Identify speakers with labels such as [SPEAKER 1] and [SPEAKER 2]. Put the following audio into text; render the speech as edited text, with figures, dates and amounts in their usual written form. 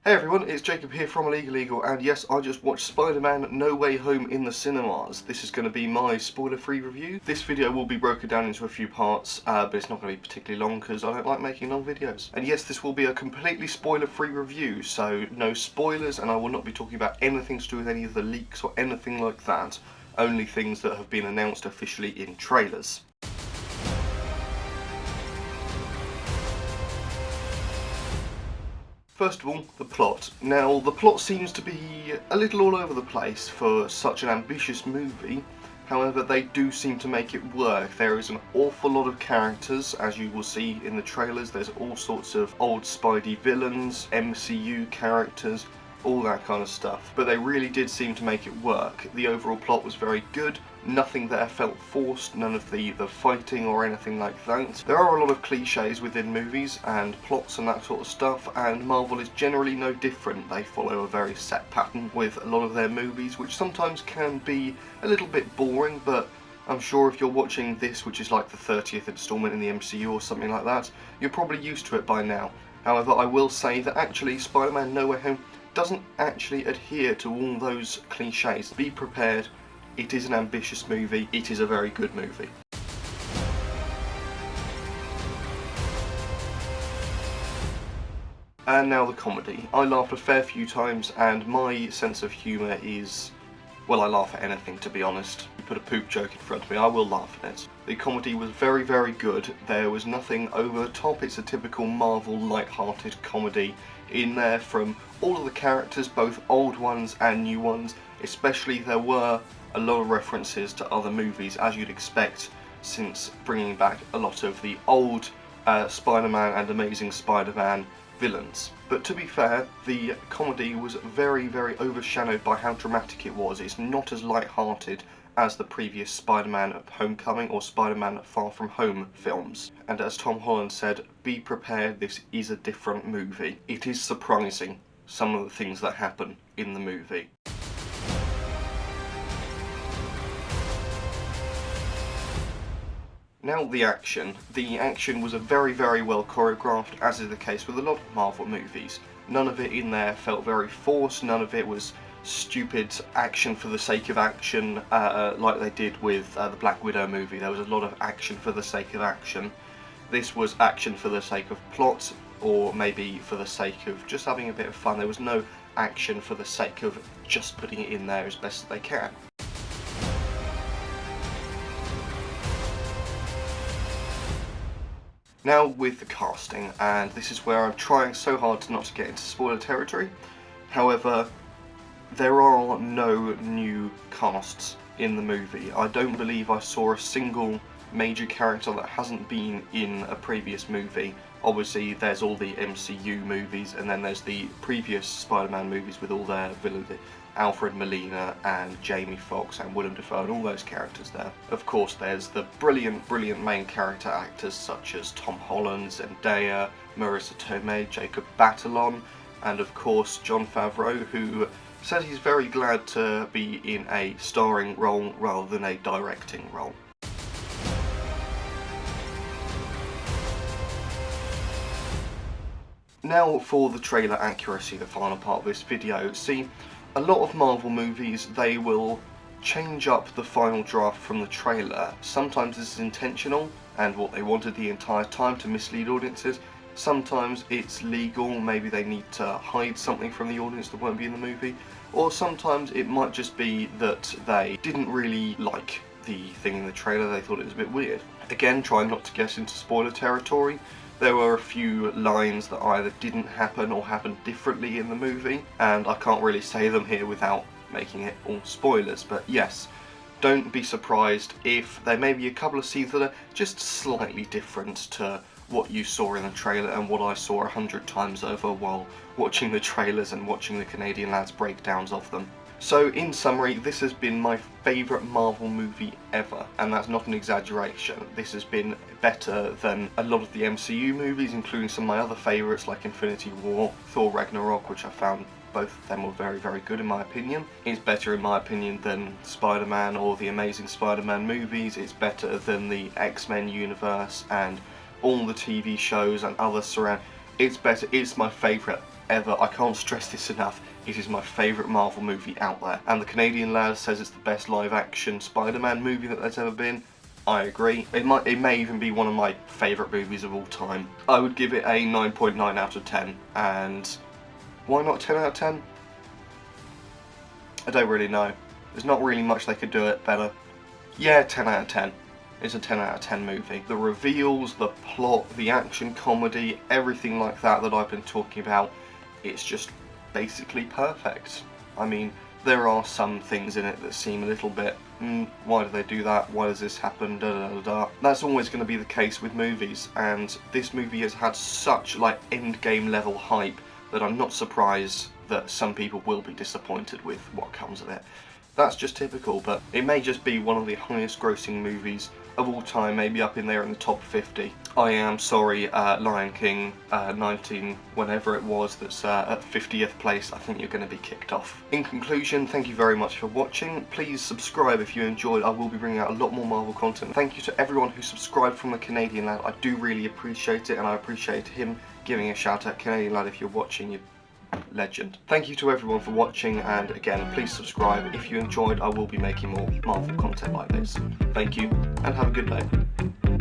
[SPEAKER 1] Hey everyone, it's Jacob here from Illegal, and yes, I just watched Spider-Man No Way Home in the cinemas. This is going to be my spoiler-free review. This video will be broken down into a few parts, but it's not going to be particularly long because I don't like making long videos. And yes, this will be a completely spoiler-free review, so no spoilers, and I will not be talking about anything to do with any of the leaks or anything like that. Only things that have been announced officially in trailers. First of all, the plot. Now, the plot seems to be a little all over the place for such an ambitious movie. However, they do seem to make it work. There is an awful lot of characters, as you will see in the trailers. There's all sorts of old Spidey villains, MCU characters, all that kind of stuff. But they really did seem to make it work. The overall plot was very good. Nothing there felt forced, none of the fighting or anything like that. There are a lot of cliches within movies and plots and that sort of stuff, and Marvel is generally no different. They follow a very set pattern with a lot of their movies, which sometimes can be a little bit boring, but I'm sure if you're watching this, which is like the 30th installment in the MCU or something like that, you're probably used to it by now. However, I will say that actually Spider-Man No Way Home doesn't actually adhere to all those cliches. Be prepared. It is an ambitious movie, it is a very good movie. And now the comedy. I laughed a fair few times, and my sense of humour is, well, I laugh at anything, to be honest. You put a poop joke in front of me, I will laugh at it. The comedy was very, very good. There was nothing over the top. It's a typical Marvel light-hearted comedy in there from all of the characters, both old ones and new ones. Especially there were a lot of references to other movies, as you'd expect, since bringing back a lot of the old Spider-Man and Amazing Spider-Man villains. But to be fair, the comedy was very, very overshadowed by how dramatic it was. It's not as light-hearted as the previous Spider-Man Homecoming or Spider-Man Far From Home films. And as Tom Holland said, be prepared, this is a different movie. It is surprising, some of the things that happen in the movie. Now the action. The action was a very, very well choreographed, as is the case with a lot of Marvel movies. None of it in there felt very forced, none of it was stupid action for the sake of action, like they did with the Black Widow movie. There was a lot of action for the sake of action. This was action for the sake of plot, or maybe for the sake of just having a bit of fun. There was no action for the sake of just putting it in there as best as they can. Now with the casting, and this is where I'm trying so hard not to get into spoiler territory. However, there are no new casts in the movie. I don't believe I saw a single major character that hasn't been in a previous movie. Obviously there's all the MCU movies, and then there's the previous Spider-Man movies with all their villains, Alfred Molina and Jamie Foxx and Willem Dafoe and all those characters there. Of course there's the brilliant main character actors such as Tom Holland, Zendaya, Marissa Tomei, Jacob Batalon, and of course Jon Favreau, who said he's very glad to be in a starring role rather than a directing role. Now for the trailer accuracy, the final part of this video. See, a lot of Marvel movies, they will change up the final draft from the trailer. Sometimes this is intentional and what they wanted the entire time to mislead audiences. Sometimes it's legal, maybe they need to hide something from the audience that won't be in the movie. Or sometimes it might just be that they didn't really like the thing in the trailer, they thought it was a bit weird. Again, trying not to get into spoiler territory. There were a few lines that either didn't happen or happened differently in the movie, and I can't really say them here without making it all spoilers, but yes, don't be surprised if there may be a couple of scenes that are just slightly different to what you saw in the trailer and what I saw 100 times over while watching the trailers and watching the Canadian lads' breakdowns of them. So in summary, this has been my favourite Marvel movie ever, and that's not an exaggeration. This has been better than a lot of the MCU movies, including some of my other favourites like Infinity War, Thor Ragnarok, which I found both of them were very, very good in my opinion. It's better in my opinion than Spider-Man or the Amazing Spider-Man movies. It's better than the X-Men universe and all the TV shows and other surround. It's better. It's my favourite ever. I can't stress this enough. It is my favourite Marvel movie out there. And the Canadian lad says it's the best live-action Spider-Man movie that there's ever been. I agree. It may even be one of my favourite movies of all time. I would give it a 9.9 out of 10. And why not 10 out of 10? I don't really know. There's not really much they could do it better. Yeah, 10 out of 10. It's a 10 out of 10 movie. The reveals, the plot, the action comedy, everything like that I've been talking about, it's just basically perfect. I mean, there are some things in it that seem a little bit, why do they do that? Why does this happen? Da da da da. That's always going to be the case with movies, and this movie has had such like endgame level hype that I'm not surprised that some people will be disappointed with what comes of it. That's just typical, but it may just be one of the highest grossing movies of all time, maybe up in there in the top 50. I am sorry, Lion King 19, whenever it was, that's at 50th place. I think you're going to be kicked off. In conclusion, thank you very much for watching. Please subscribe if you enjoyed. I will be bringing out a lot more Marvel content. Thank you to everyone who subscribed from the Canadian lad. I do really appreciate it, and I appreciate him giving a shout out. Canadian lad, if you're watching, you legend. Thank you to everyone for watching, and again, please subscribe if you enjoyed. I will be making more Marvel content like this. Thank you, and have a good day.